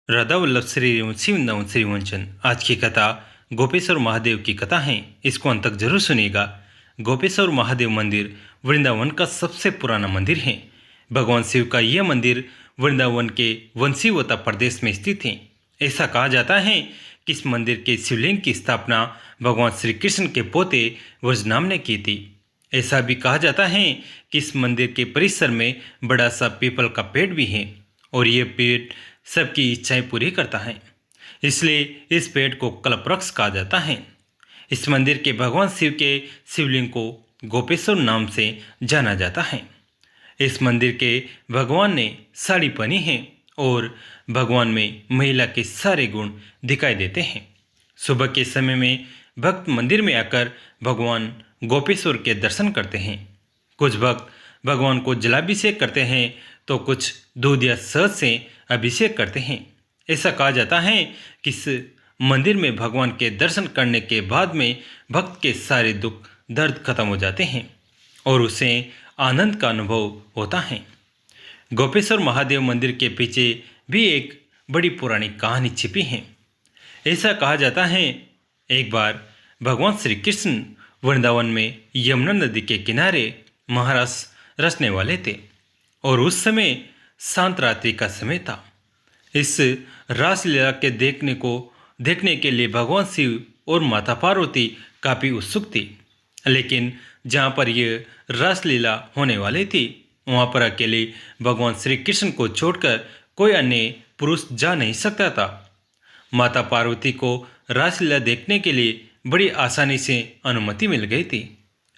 राधा वल्लभ श्री वंशी वृंदावन श्री वंचन। आज की कथा गोपेश्वर महादेव की कथा है। इसको अंत तक जरूर सुनिएगा। गोपेश्वर महादेव मंदिर वृंदावन का सबसे पुराना मंदिर है। भगवान शिव का यह मंदिर वृंदावन के वंशीवता प्रदेश में स्थित है। ऐसा कहा जाता है कि इस मंदिर के शिवलिंग की स्थापना भगवान श्री कृष्ण के पोते वज्रनाम ने की थी। ऐसा भी कहा जाता है कि इस मंदिर के परिसर में बड़ा सा पीपल का पेड़ भी है और ये पेड़ सबकी इच्छाएं पूरी करता है, इसलिए इस पेड़ को कल्पवृक्ष कहा जाता है। इस मंदिर के भगवान शिव के शिवलिंग को गोपेश्वर नाम से जाना जाता है। इस मंदिर के भगवान ने साड़ी पहनी है और भगवान में महिला के सारे गुण दिखाई देते हैं। सुबह के समय में भक्त मंदिर में आकर भगवान गोपेश्वर के दर्शन करते हैं। कुछ भक्त भगवान को जलाभिषेक करते हैं तो कुछ दूध या शहद से अभिषेक करते हैं। ऐसा कहा जाता है कि इस मंदिर में भगवान के दर्शन करने के बाद में भक्त के सारे दुख दर्द खत्म हो जाते हैं और उसे आनंद का अनुभव होता है। गोपेश्वर महादेव मंदिर के पीछे भी एक बड़ी पुरानी कहानी छिपी है। ऐसा कहा जाता है एक बार भगवान श्री कृष्ण वृंदावन में यमुना नदी के किनारे महाराज रचने वाले थे और उस समय शांत रात्रि का समय था। इस रासलीला के देखने के लिए भगवान शिव और माता पार्वती काफ़ी उत्सुक थी, लेकिन जहाँ पर यह रासलीला होने वाली थी वहाँ पर अकेले भगवान श्री कृष्ण को छोड़कर कोई अन्य पुरुष जा नहीं सकता था। माता पार्वती को रासलीला देखने के लिए बड़ी आसानी से अनुमति मिल गई थी,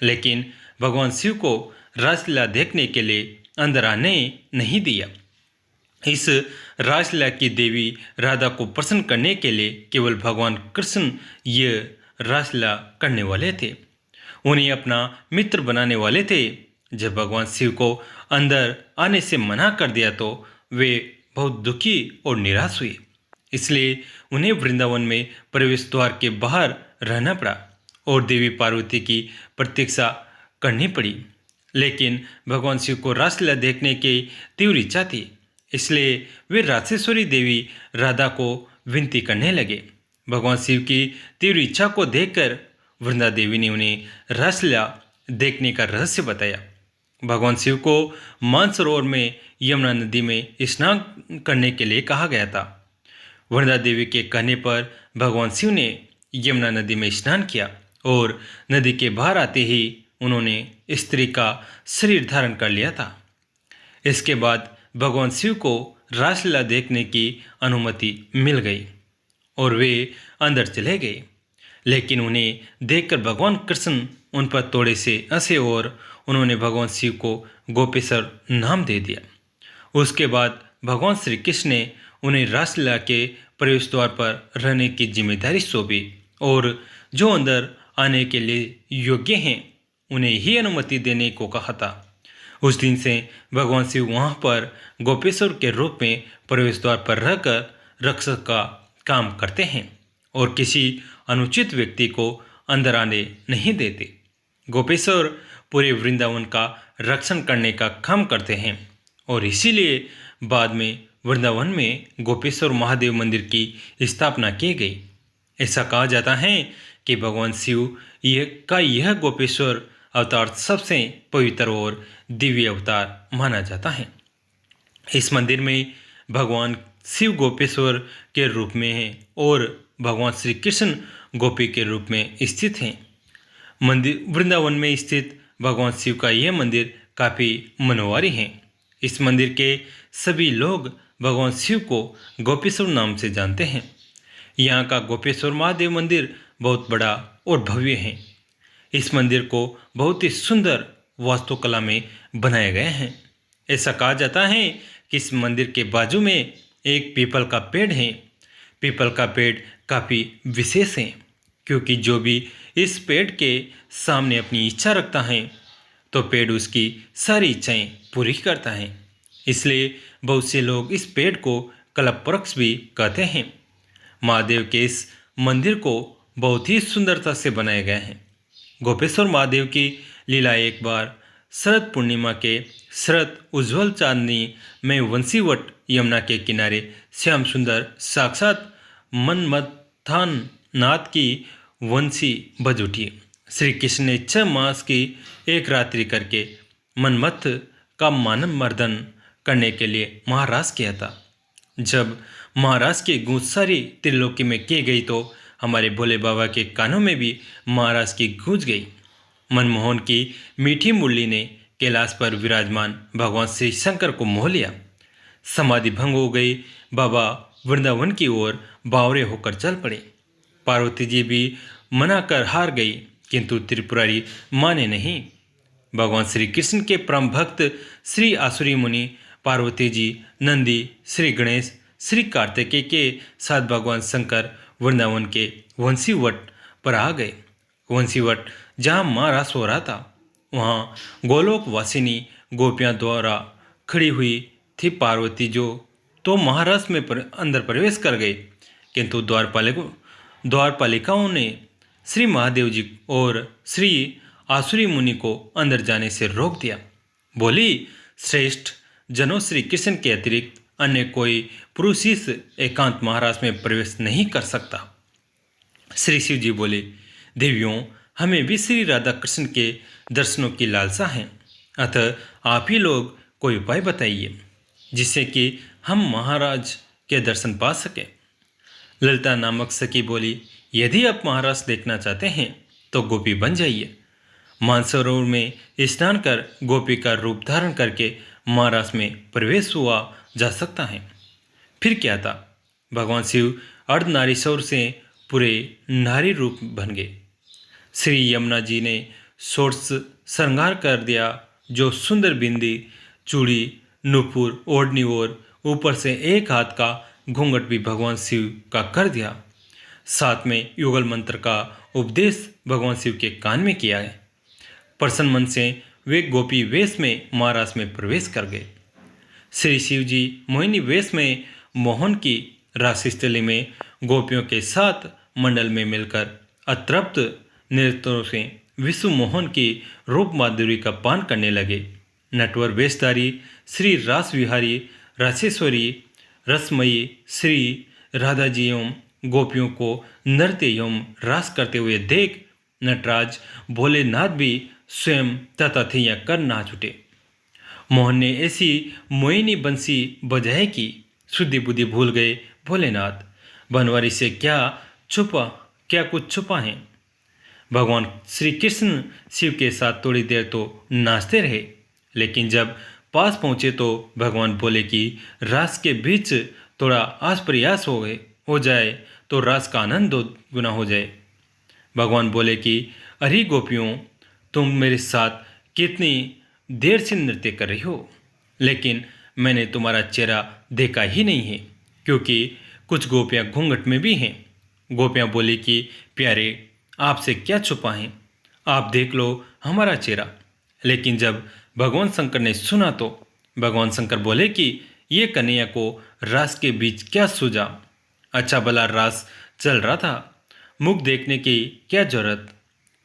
लेकिन भगवान शिव को रासलीला देखने के लिए अंदर आने नहीं दिया। इस रासलीला की देवी राधा को प्रसन्न करने के लिए केवल भगवान कृष्ण ये रासलीला करने वाले थे, उन्हें अपना मित्र बनाने वाले थे। जब भगवान शिव को अंदर आने से मना कर दिया तो वे बहुत दुखी और निराश हुए, इसलिए उन्हें वृंदावन में प्रवेश द्वार के बाहर रहना पड़ा और देवी पार्वती की प्रतीक्षा करनी पड़ी। लेकिन भगवान शिव को रासलीला देखने की तीव्र इच्छा थी, इसलिए वे राक्षेश्वरी देवी राधा को विनती करने लगे। भगवान शिव की तीव्र इच्छा को देखकर वृंदा देवी ने उन्हें रासलीला देखने का रहस्य बताया। भगवान शिव को मानसरोवर में यमुना नदी में स्नान करने के लिए कहा गया था। वृंदा देवी के कहने पर भगवान शिव ने यमुना नदी में स्नान किया और नदी के बाहर आते ही उन्होंने स्त्री का शरीर धारण कर लिया था। इसके बाद भगवान शिव को रासलीला देखने की अनुमति मिल गई और वे अंदर चले गए, लेकिन उन्हें देखकर भगवान कृष्ण उन पर थोड़े से हंसे और उन्होंने भगवान शिव को गोपेश्वर नाम दे दिया। उसके बाद भगवान श्री कृष्ण ने उन्हें रासलीला के प्रवेश द्वार पर रहने की जिम्मेदारी सौंपी और जो अंदर आने के लिए योग्य हैं उन्हें ही अनुमति देने को कहा था। उस दिन से भगवान शिव वहाँ पर गोपेश्वर के रूप में प्रवेश द्वार पर रहकर रक्षक का काम करते हैं और किसी अनुचित व्यक्ति को अंदर आने नहीं देते। गोपेश्वर पूरे वृंदावन का रक्षण करने का काम करते हैं और इसीलिए बाद में वृंदावन में गोपेश्वर महादेव मंदिर की स्थापना की गई। ऐसा कहा जाता है कि भगवान शिव यह गोपेश्वर अवतार सबसे पवित्र और दिव्य अवतार माना जाता है। इस मंदिर में भगवान शिव गोपेश्वर के रूप में हैं और भगवान श्री कृष्ण गोपी के रूप में स्थित हैं। मंदिर वृंदावन में स्थित भगवान शिव का यह मंदिर काफ़ी मनोहारी है। इस मंदिर के सभी लोग भगवान शिव को गोपेश्वर नाम से जानते हैं। यहाँ का गोपेश्वर महादेव मंदिर बहुत बड़ा और भव्य है। इस मंदिर को बहुत ही सुंदर वास्तुकला में बनाया गया है। ऐसा कहा जाता है कि इस मंदिर के बाजू में एक पीपल का पेड़ है। पीपल का पेड़ काफ़ी विशेष है क्योंकि जो भी इस पेड़ के सामने अपनी इच्छा रखता है तो पेड़ उसकी सारी इच्छाएं पूरी करता है, इसलिए बहुत से लोग इस पेड़ को कल्पवृक्ष भी कहते हैं। महादेव के इस मंदिर को बहुत ही सुंदरता से बनाया गया है। गोपेश्वर महादेव की लीला एक बार शरद पूर्णिमा के शरद उज्ज्वल चांदनी में वंशीवट यमुना के किनारे श्याम सुंदर साक्षात मनमथान नाथ की वंशी बज उठी। श्री कृष्ण ने 6 मास की एक रात्रि करके मनमथ का मानव मर्दन करने के लिए महाराज किया था। जब महाराज की गूंज सारी त्रिलोकी में की गई तो हमारे भोले बाबा के कानों में भी महाराज की गूंज गई। मनमोहन की मीठी मुरली ने कैलाश पर विराजमान भगवान श्री शंकर को मोह लिया। समाधि भंग हो गई। बाबा वृंदावन की ओर बावरे होकर चल पड़े। पार्वती जी भी मना कर हार गई, किंतु त्रिपुरारी माने नहीं। भगवान श्री कृष्ण के परम भक्त श्री आसुरी मुनि, पार्वती जी, नंदी, श्री गणेश, श्री कार्तिकेय के साथ भगवान शंकर वृंदावन के वंशीवट पर आ गए। वंशीवट जहाँ माँ रास हो रहा था, वहाँ गोलोक वासिनी गोपियाँ द्वारा खड़ी हुई थी। पार्वती जो तो महाराज में अंदर प्रवेश कर गए, किंतु द्वारपालिकाओं ने श्री महादेव जी और श्री आसुरी मुनि को अंदर जाने से रोक दिया। बोली, श्रेष्ठ जनों, श्री कृष्ण के अतिरिक्त अन्य कोई पुरुष इस एकांत महाराज में प्रवेश नहीं कर सकता। श्री शिव जी बोले, देवियों, हमें भी श्री राधा कृष्ण के दर्शनों की लालसा है, अतः आप ही लोग कोई उपाय बताइए जिससे कि हम महाराज के दर्शन पा सकें। ललिता नामक सखी बोली, यदि आप महाराज देखना चाहते हैं तो गोपी बन जाइए। मानसरोवर में स्नान कर गोपी का रूप धारण करके महाराज में प्रवेश हुआ जा सकता है। फिर क्या था, भगवान शिव अर्धनारीश्वर से पूरे नारी रूप बन गए। श्री यमुना जी ने षोडश श्रृंगार कर दिया, जो सुंदर बिंदी, चूड़ी, नूपुर, ओढ़नी और ऊपर से एक हाथ का घूंघट भी भगवान शिव का कर दिया। साथ में युगल मंत्र का उपदेश भगवान शिव के कान में किया है। प्रसन्न मन से वे गोपी वेश में महाराज में प्रवेश कर गए। श्री शिव जी मोहिनी वेश में मोहन की रासस्थली में गोपियों के साथ मंडल में मिलकर अतृप्त नेत्रों से विश्व मोहन की रूप माधुरी का पान करने लगे। नटवर वेशधारी श्री रास विहारी रासेश्वरी रसमयी श्री राधा जी एवं गोपियों को नृत्य एवं रास करते हुए देख नटराज भोलेनाथ भी स्वयं तथैया कर नाच उठे। मोहन ने ऐसी मोहिनी बंसी बजाए कि शुद्धि बुद्धि भूल गए। भोलेनाथ, बनवारी से क्या कुछ छुपा है। भगवान श्री कृष्ण शिव के साथ थोड़ी देर तो नाचते रहे, लेकिन जब पास पहुँचे तो भगवान बोले कि रास के बीच थोड़ा आस प्रयास हो जाए तो रास का आनंद 2 गुना हो जाए। भगवान बोले कि अरे गोपियों, तुम मेरे साथ कितनी देर से नृत्य कर रही हो, लेकिन मैंने तुम्हारा चेहरा देखा ही नहीं है, क्योंकि कुछ गोपियाँ घूंघट में भी हैं। गोपियाँ बोली कि प्यारे, आपसे क्या छुपा है, आप देख लो हमारा चेहरा। लेकिन जब भगवान शंकर ने सुना तो भगवान शंकर बोले कि ये कन्हैया को रास के बीच क्या सूझा, अच्छा भला रास चल रहा था, मुख देखने की क्या जरूरत।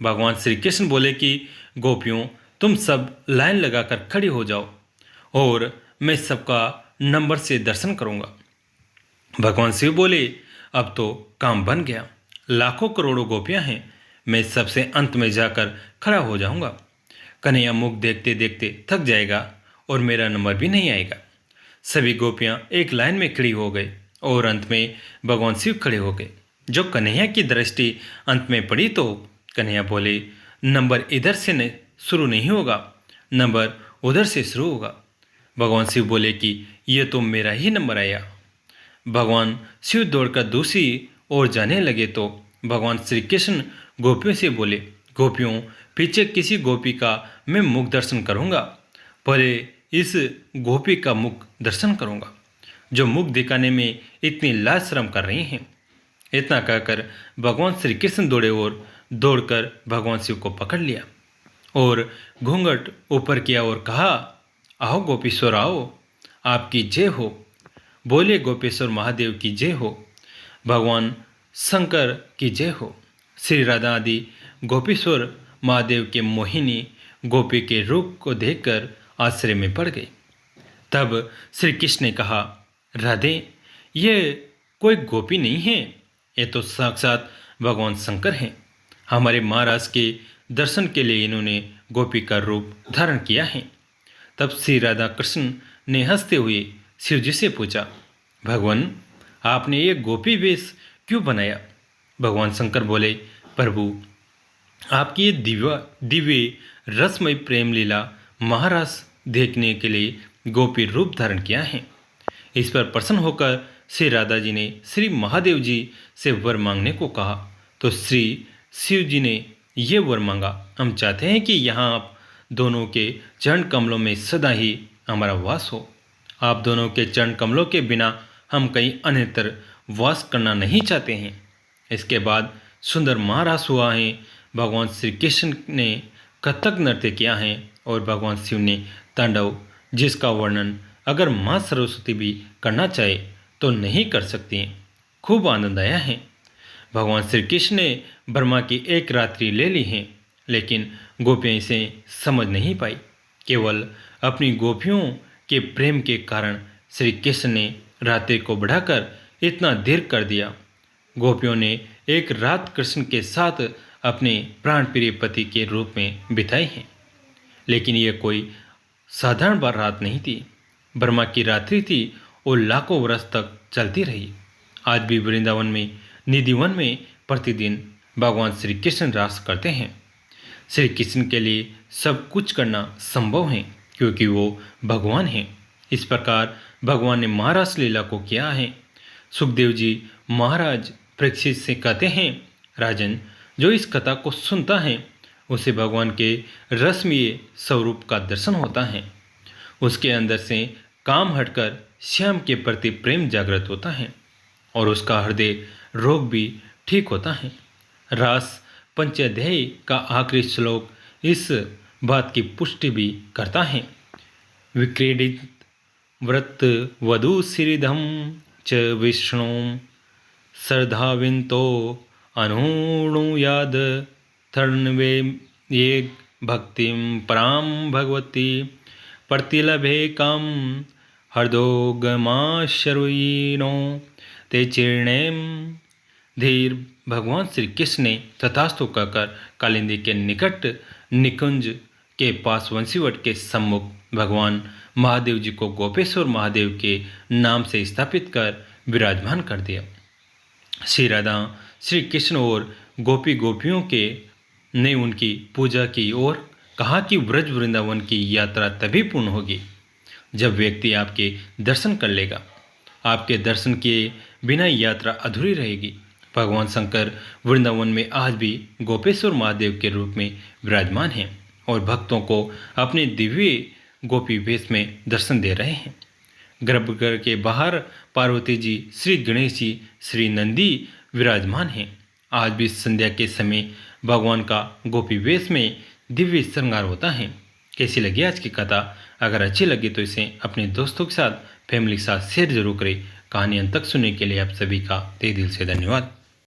भगवान श्री कृष्ण बोले कि गोपियों, तुम सब लाइन लगाकर खड़ी हो जाओ और मैं सबका नंबर से दर्शन करूंगा। भगवान शिव बोले, अब तो काम बन गया, लाखों करोड़ों गोपियां हैं, मैं सबसे अंत में जाकर खड़ा हो जाऊंगा। कन्हैया मुख देखते देखते थक जाएगा और मेरा नंबर भी नहीं आएगा। सभी गोपियां एक लाइन में खड़ी हो गई और अंत में भगवान शिव खड़े हो गए। जो कन्हैया की दृष्टि अंत में पड़ी तो कन्हैया बोले, नंबर इधर से शुरू नहीं होगा, नंबर उधर से शुरू होगा। भगवान शिव बोले कि यह तो मेरा ही नंबर आया। भगवान शिव दौड़कर दूसरी ओर जाने लगे तो भगवान श्री कृष्ण गोपियों से बोले, गोपियों, पीछे किसी गोपी का मैं मुख दर्शन करूंगा, पहले इस गोपी का मुख दर्शन करूंगा जो मुख दिखाने में इतनी लाज शर्म कर रही हैं। इतना कहकर भगवान श्री कृष्ण दौड़े और दौड़कर भगवान शिव को पकड़ लिया और घूंघट ऊपर किया और कहा, आओ गोपीश्वर आओ, आपकी जय हो। बोले गोपेश्वर महादेव की जय हो, भगवान शंकर की जय हो। श्री राधा आदि गोपेश्वर महादेव के मोहिनी गोपी के रूप को देखकर आश्चर्य में पड़ गए। तब श्री कृष्ण ने कहा, राधे, ये कोई गोपी नहीं है, ये तो साक्षात भगवान शंकर हैं। हमारे महाराज के दर्शन के लिए इन्होंने गोपी का रूप धारण किया है। तब श्री राधा कृष्ण ने हंसते हुए शिव जी से पूछा, भगवान, आपने ये गोपी वेश क्यों बनाया? भगवान शंकर बोले, प्रभु, आपकी ये दिव्य रसमय प्रेम लीला महाराज देखने के लिए गोपी रूप धारण किया है। इस पर प्रसन्न होकर श्री राधा जी ने श्री महादेव जी से वर मांगने को कहा तो श्री शिव जी ने ये वर मांगा, हम चाहते हैं कि यहाँ आप दोनों के चरण कमलों में सदा ही हमारा वास हो। आप दोनों के चरण कमलों के बिना हम कहीं अन्यत्र वास करना नहीं चाहते हैं। इसके बाद सुंदर महारास हुआ है। भगवान श्री कृष्ण ने कथक नृत्य किया है और भगवान शिव ने तांडव, जिसका वर्णन अगर माँ सरस्वती भी करना चाहे तो नहीं कर सकती हैं। खूब आनंद आया है। भगवान श्री कृष्ण ने ब्रह्मा की एक रात्रि ले ली है, लेकिन गोपियाँ इसे समझ नहीं पाई। केवल अपनी गोपियों के प्रेम के कारण श्री कृष्ण ने रात्रि को बढ़ाकर इतना देर कर दिया। गोपियों ने एक रात कृष्ण के साथ अपने प्राण प्रिय पति के रूप में बिताई है, लेकिन यह कोई साधारण बार रात नहीं थी। ब्रह्मा की रात्रि थी और लाखों वर्ष तक चलती रही। आज भी वृंदावन में निधिवन में प्रतिदिन भगवान श्री कृष्ण रास करते हैं। श्री कृष्ण के लिए सब कुछ करना संभव है, क्योंकि वो भगवान हैं। इस प्रकार भगवान ने महारास लीला को किया है। सुखदेव जी महाराज परीक्षित से कहते हैं, राजन, जो इस कथा को सुनता है उसे भगवान के रसमय स्वरूप का दर्शन होता है। उसके अंदर से काम हटकर श्याम के प्रति प्रेम जागृत होता है और उसका हृदय रोग भी ठीक होता है। रास पंचाध्याय का आखिरी श्लोक इस बात की पुष्टि भी करता है। विक्रीडित व्रत वधु श्रीधम च विष्णु श्रद्धाविंतो अनुयाद थर्णवे ये भक्तिम पराम भगवती प्रतिलभे काम हृदोगमाशरुयिनो ते चीर्णेम धीर। भगवान श्री कृष्ण ने तथास्तु कहकर कालिंदी के निकट निकुंज के पास वंशीवट के सम्मुख भगवान महादेव जी को गोपेश्वर महादेव के नाम से स्थापित कर विराजमान कर दिया। श्री राधा, श्री कृष्ण और गोपियों के ने उनकी पूजा की और कहा कि व्रज वृंदावन की यात्रा तभी पूर्ण होगी जब व्यक्ति आपके दर्शन कर लेगा। आपके दर्शन किए बिना यात्रा अधूरी रहेगी। भगवान शंकर वृंदावन में आज भी गोपेश्वर महादेव के रूप में विराजमान हैं और भक्तों को अपने दिव्य गोपी वेश में दर्शन दे रहे हैं। गर्भगृह के बाहर पार्वती जी, श्री गणेश जी, श्री नंदी विराजमान हैं। आज भी संध्या के समय भगवान का गोपी वेश में दिव्य श्रृंगार होता है। कैसी लगी आज की कथा? अगर अच्छी लगी तो इसे अपने दोस्तों के साथ, फैमिली के साथ शेयर जरूर करें। कहानी अंत तक सुनने के लिए आप सभी का तहे दिल से धन्यवाद।